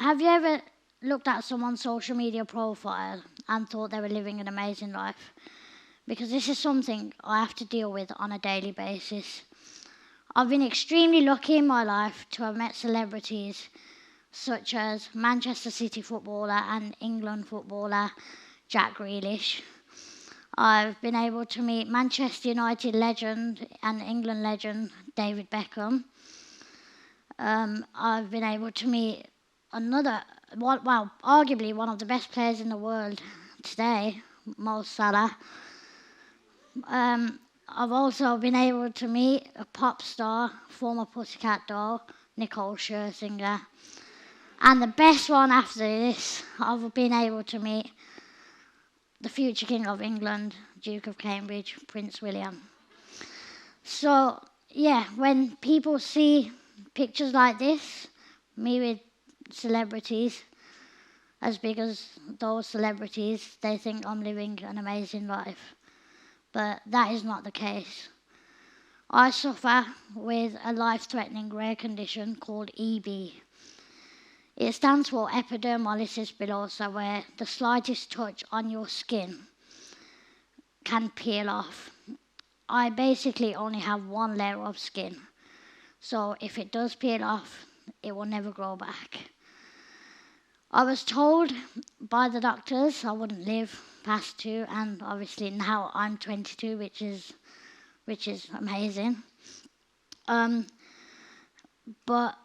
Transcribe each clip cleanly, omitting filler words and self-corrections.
Have you ever looked at someone's social media profile and thought they were living an amazing life? Because this is something I have to deal with on a daily basis. I've been extremely lucky in my life to have met celebrities such as Manchester City footballer and England footballer Jack Grealish. I've been able to meet Manchester United legend and England legend David Beckham. I've been able to meet arguably one of the best players in the world today, Mo Salah. I've also been able to meet a pop star, former Pussycat Doll, Nicole Scherzinger. And the best one after this, I've been able to meet the future King of England, Duke of Cambridge, Prince William. So, yeah, when people see pictures like this, me with celebrities as big as those celebrities, they think I'm living an amazing life. But that is not the case. I suffer with a life-threatening rare condition called EB. It stands for epidermolysis bullosa, where the slightest touch on your skin can peel off. I basically only have one layer of skin. So if it does peel off, it will never grow back. I was told by the doctors I wouldn't live past 2, and obviously now I'm 22, which is amazing. But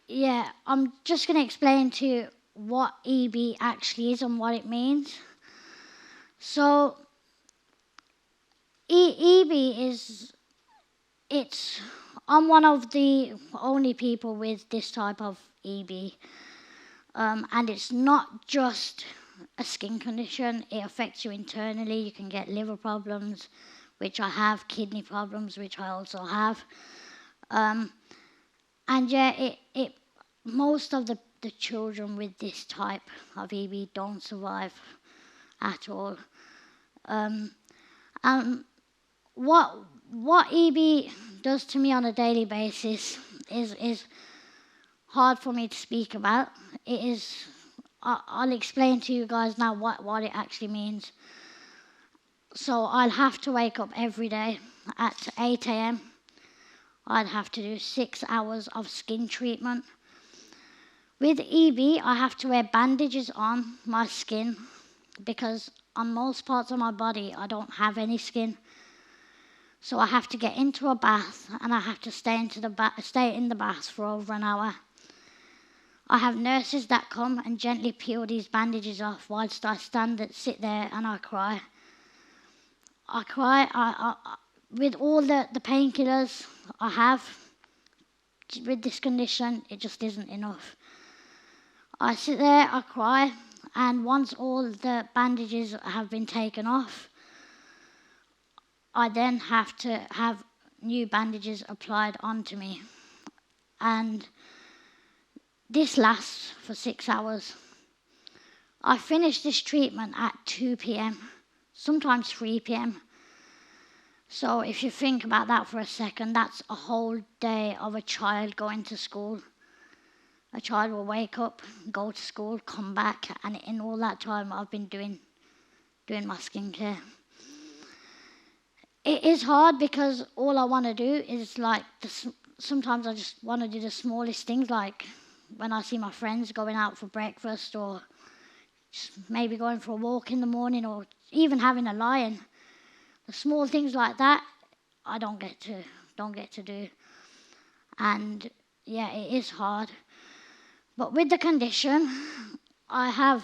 yeah, I'm just going to explain to you what EB actually is and what it means. So EB I'm one of the only people with this type of EB. And it's not just a skin condition, it affects you internally. You can get liver problems, which I have, kidney problems, which I also have. And yeah, most of the children with this type of EB don't survive at all. What EB does to me on a daily basis is hard for me to speak about. I'll explain to you guys now what it actually means. So I'll have to wake up every day at 8 a.m. I'd have to do 6 hours of skin treatment. With EB, I have to wear bandages on my skin because on most parts of my body, I don't have any skin. So I have to get into a bath and I have to stay in the bath for over an hour. I have nurses that come and gently peel these bandages off whilst I sit there and I cry. I cry with all the painkillers I have. With this condition, it just isn't enough. I sit there, I cry, and once all the bandages have been taken off, I then have to have new bandages applied onto me. And this lasts for 6 hours. I finish this treatment at 2 p.m., sometimes 3 p.m. So if you think about that for a second, that's a whole day of a child going to school. A child will wake up, go to school, come back, and in all that time I've been doing my skincare. It is hard because all I want to do is sometimes I just want to do the smallest things, like when I see my friends going out for breakfast or just maybe going for a walk in the morning or even having a lie-in. The small things like that, I don't get to do. And yeah, it is hard. But with the condition, I have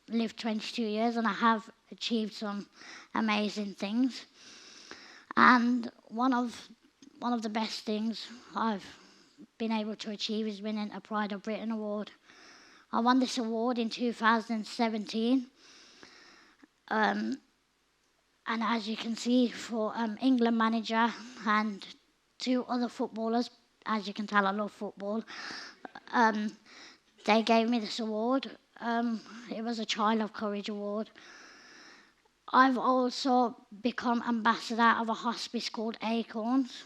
lived 22 years and I have achieved some amazing things. And one of the best things I've been able to achieve is winning a Pride of Britain award. I won this award in 2017. And as you can see, for England manager and 2 other footballers, as you can tell, I love football, they gave me this award. It was a Child of Courage award. I've also become ambassador of a hospice called Acorns,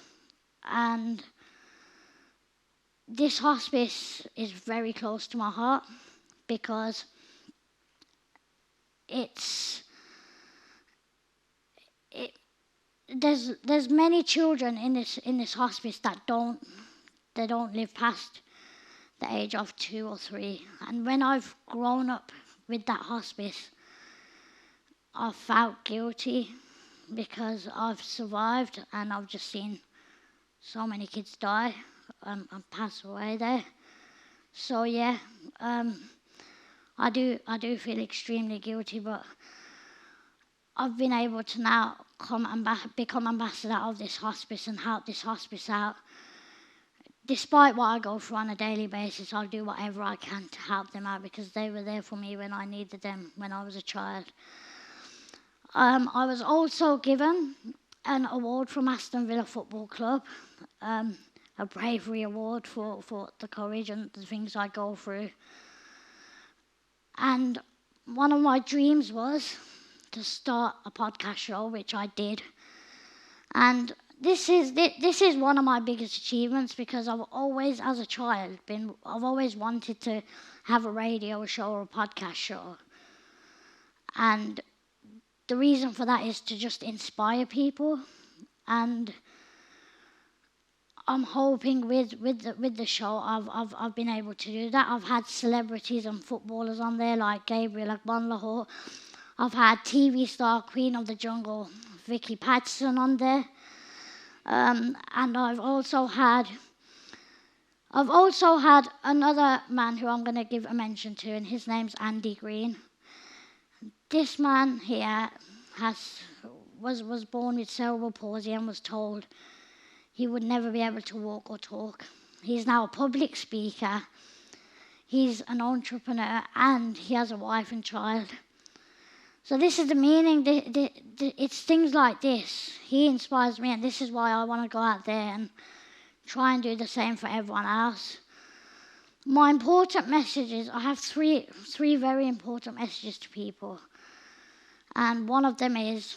and this hospice is very close to my heart. because there's many children in this hospice that don't live past the age of 2 or 3. And when I've grown up with that hospice, I felt guilty because I've survived and I've just seen so many kids die and pass away there. So yeah, I do feel extremely guilty, but I've been able to now become ambassador of this hospice and help this hospice out. Despite what I go through on a daily basis, I'll do whatever I can to help them out because they were there for me when I needed them when I was a child. I was also given an award from Aston Villa Football Club, a bravery award for the courage and the things I go through. And one of my dreams was to start a podcast show, which I did. And this is one of my biggest achievements because I've always, as a child, I've always wanted to have a radio show or a podcast show. And the reason for that is to just inspire people. And I'm hoping with the show I've been able to do that. I've had celebrities and footballers on there like Gabriel Agbonlahor. I've had TV star Queen of the Jungle Vicky Patterson on there. And I've also had another man who I'm going to give a mention to, and his name's Andy Green. This man here was born with cerebral palsy and was told he would never be able to walk or talk. He's now a public speaker. He's an entrepreneur, and he has a wife and child. So this is the meaning. It's things like this. He inspires me, and this is why I want to go out there and try and do the same for everyone else. My important messages, I have three very important messages to people. And one of them is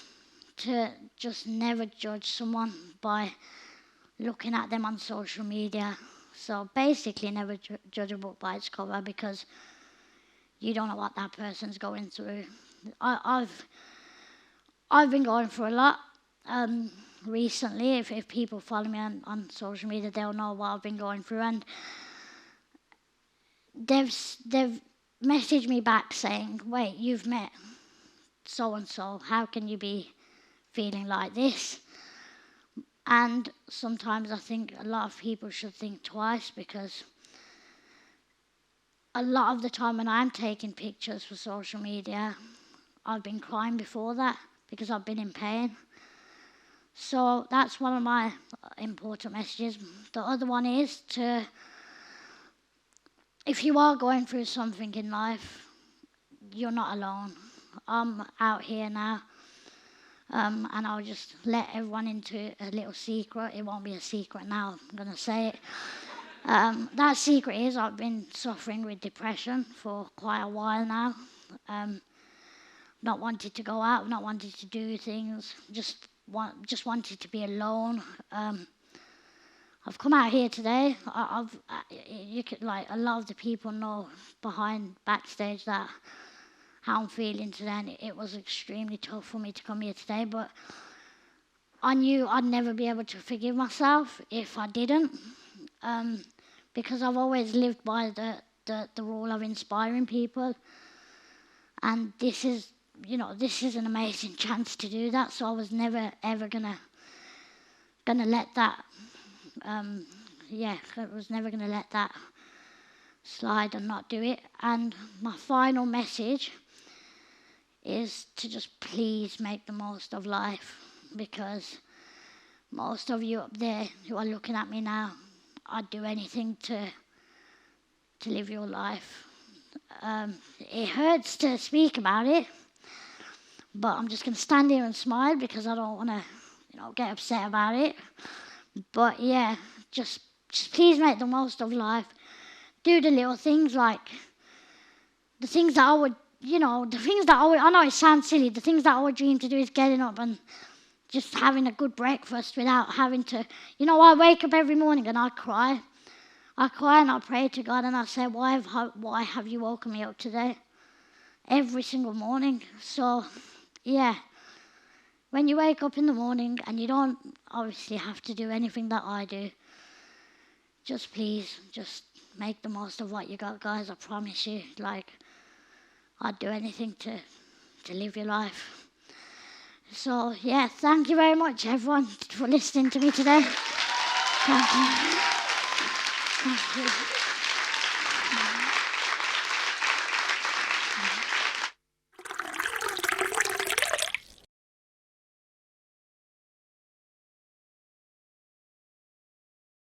to just never judge someone by looking at them on social media. So basically never judge a book by its cover because you don't know what that person's going through. I've been going through a lot recently. If people follow me on social media, they'll know what I've been going through. And they've messaged me back saying, wait, you've met so-and-so. How can you be feeling like this? And sometimes I think a lot of people should think twice because a lot of the time when I'm taking pictures for social media, I've been crying before that because I've been in pain. So that's one of my important messages. The other one is if you are going through something in life, you're not alone. I'm out here now, and I'll just let everyone into a little secret. It won't be a secret now, I'm going to say it. That secret is I've been suffering with depression for quite a while now. Not wanted to go out, not wanted to do things, just wanted to be alone. I've come out here today. You could, like, a lot of the people know backstage that how I'm feeling today, and it was extremely tough for me to come here today. But I knew I'd never be able to forgive myself if I didn't, because I've always lived by the rule of inspiring people, and this is an amazing chance to do that. So I was never ever gonna let that. I was never going to let that slide and not do it. And my final message is to just please make the most of life, because most of you up there who are looking at me now, I'd do anything to live your life. It hurts to speak about it, but I'm just going to stand here and smile because I don't want to get upset about it. But yeah, just please make the most of life. Do the little things, like the things that I would, I know it sounds silly, the things that I would dream to do is getting up and just having a good breakfast without having to, I wake up every morning and I cry. I cry and I pray to God and I say, why have you woken me up today? Every single morning. So, yeah. When you wake up in the morning and you don't obviously have to do anything that I do, just please, just make the most of what you got, guys. I promise you. Like, I'd do anything to live your life. So, yeah, thank you very much, everyone, for listening to me today. Thank you. Thank you.